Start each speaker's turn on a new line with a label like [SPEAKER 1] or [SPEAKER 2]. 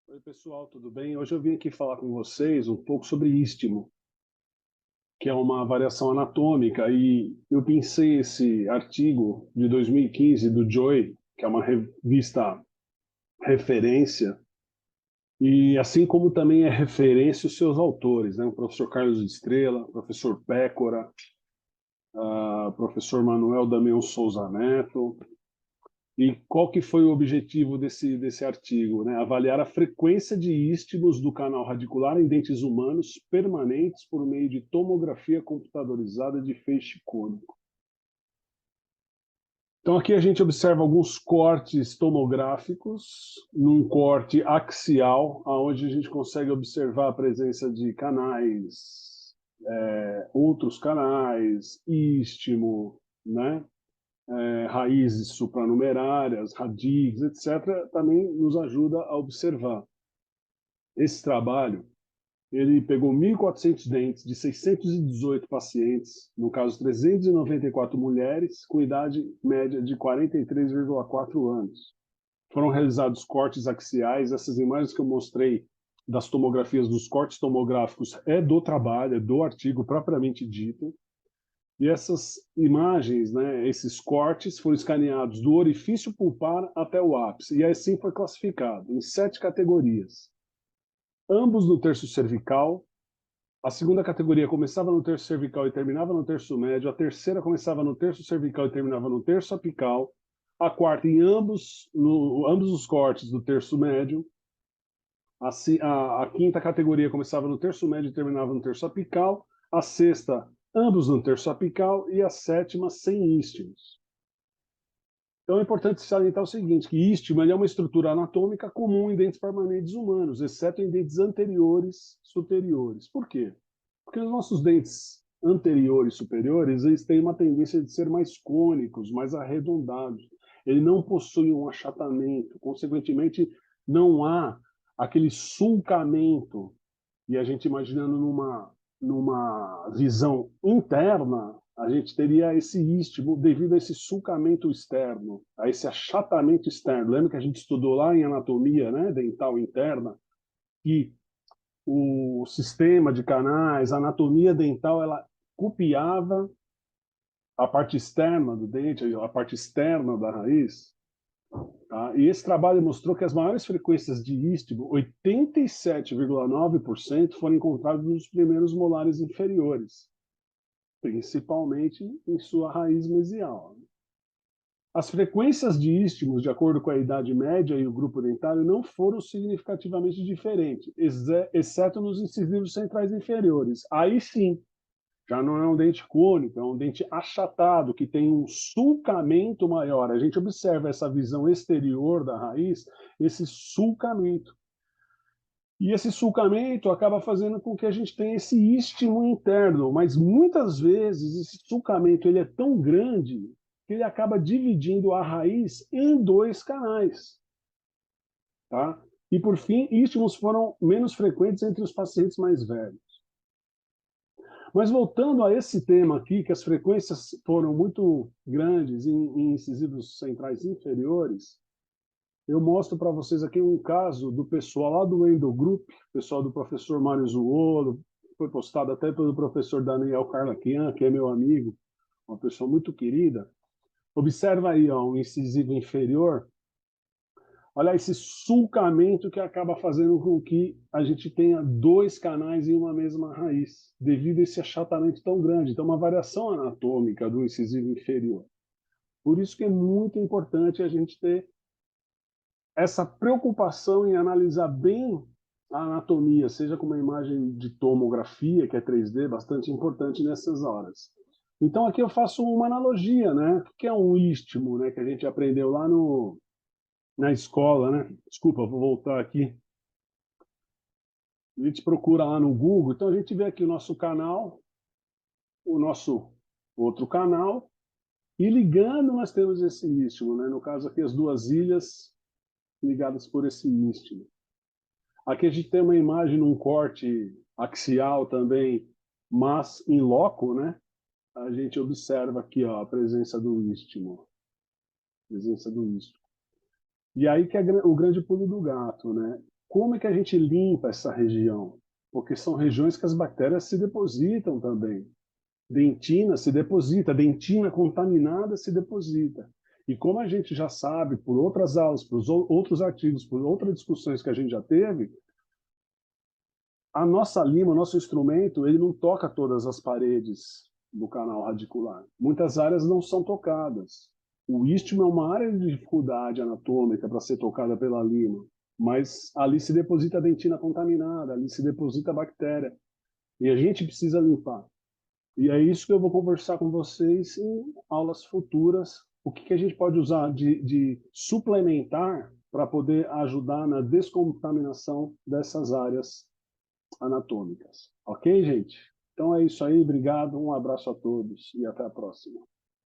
[SPEAKER 1] Oi, pessoal, tudo bem? Hoje eu vim aqui falar com vocês um pouco sobre istmo, que é uma variação anatômica, e eu pensei esse artigo de 2015 do Joy, que é uma revista referência, e assim como também é referência os seus autores, né? O professor Carlos Estrela, professor Pécora, professor Manuel Damião Souza Neto. E qual que foi o objetivo desse artigo, né? Avaliar a frequência de istmos do canal radicular em dentes humanos permanentes por meio de tomografia computadorizada de feixe cônico. Então aqui a gente observa alguns cortes tomográficos, num corte axial, onde a gente consegue observar a presença de canais, outros canais, istmo, né? Raízes supranumerárias, radix, etc., também nos ajuda a observar. Esse trabalho, ele pegou 1.400 dentes de 618 pacientes, no caso 394 mulheres, com idade média de 43,4 anos. Foram realizados cortes axiais, essas imagens que eu mostrei das tomografias, dos cortes tomográficos, é do trabalho, é do artigo propriamente dito. E essas imagens, né, esses cortes, foram escaneados do orifício pulpar até o ápice, e assim foi classificado em 7 categorias. Ambos no terço cervical, a segunda categoria começava no terço cervical e terminava no terço médio, a terceira começava no terço cervical e terminava no terço apical, a quarta em ambos os cortes do terço médio, a quinta categoria começava no terço médio e terminava no terço apical, a sexta, ambos no terço apical, e a sétima, sem istmos. Então é importante salientar o seguinte, que istmo é uma estrutura anatômica comum em dentes permanentes humanos, exceto em dentes anteriores superiores. Por quê? Porque os nossos dentes anteriores e superiores, eles têm uma tendência de ser mais cônicos, mais arredondados. Ele não possui um achatamento, consequentemente, não há aquele sulcamento. E a gente imaginando numa visão interna, a gente teria esse istmo devido a esse sulcamento externo, a esse achatamento externo. Lembra que a gente estudou lá em anatomia, né, dental interna, que o sistema de canais, a anatomia dental, ela copiava a parte externa do dente, a parte externa da raiz. Tá? E esse trabalho mostrou que as maiores frequências de istmo, 87,9%, foram encontradas nos primeiros molares inferiores, principalmente em sua raiz mesial. As frequências de istmos, de acordo com a idade média e o grupo dentário, não foram significativamente diferentes, exceto nos incisivos centrais inferiores. Aí sim, já não é um dente cônico, é um dente achatado, que tem um sulcamento maior. A gente observa essa visão exterior da raiz, esse sulcamento. E esse sulcamento acaba fazendo com que a gente tenha esse istmo interno, mas muitas vezes esse sulcamento ele é tão grande que ele acaba dividindo a raiz em 2 canais. Tá? E, por fim, istmos foram menos frequentes entre os pacientes mais velhos. Mas voltando a esse tema aqui, que as frequências foram muito grandes em incisivos centrais inferiores, eu mostro para vocês aqui um caso do pessoal lá do Endogroup, pessoal do professor Mário Zuolo, foi postado até pelo professor Daniel Carlaquian, que é meu amigo, uma pessoa muito querida. Observa aí, ó, um incisivo inferior. Olha esse sulcamento que acaba fazendo com que a gente tenha 2 canais em uma mesma raiz, devido a esse achatamento tão grande. Então, uma variação anatômica do incisivo inferior. Por isso que é muito importante a gente ter essa preocupação em analisar bem a anatomia, seja com uma imagem de tomografia, que é 3D, bastante importante nessas horas. Então, aqui eu faço uma analogia, né? O que é um istmo, né? Que a gente aprendeu lá na escola, né? Desculpa, vou voltar aqui. A gente procura lá no Google, então a gente vê aqui o nosso canal, o nosso outro canal, e ligando nós temos esse istmo, né? No caso aqui as 2 ilhas ligadas por esse istmo. Aqui a gente tem uma imagem num corte axial também, mas em loco, né? A gente observa aqui, ó, a presença do istmo. Presença do istmo. E aí que é o grande pulo do gato, né? Como é que a gente limpa essa região? Porque são regiões que as bactérias se depositam também. Dentina se deposita, dentina contaminada se deposita. E como a gente já sabe, por outras aulas, por outros artigos, por outras discussões que a gente já teve, a nossa lima, o nosso instrumento, ele não toca todas as paredes do canal radicular. Muitas áreas não são tocadas. O istmo é uma área de dificuldade anatômica para ser tocada pela lima, mas ali se deposita a dentina contaminada, ali se deposita a bactéria, e a gente precisa limpar. E é isso que eu vou conversar com vocês em aulas futuras, o que a gente pode usar de suplementar para poder ajudar na descontaminação dessas áreas anatômicas. Ok, gente? Então é isso aí, obrigado, um abraço a todos e até a próxima.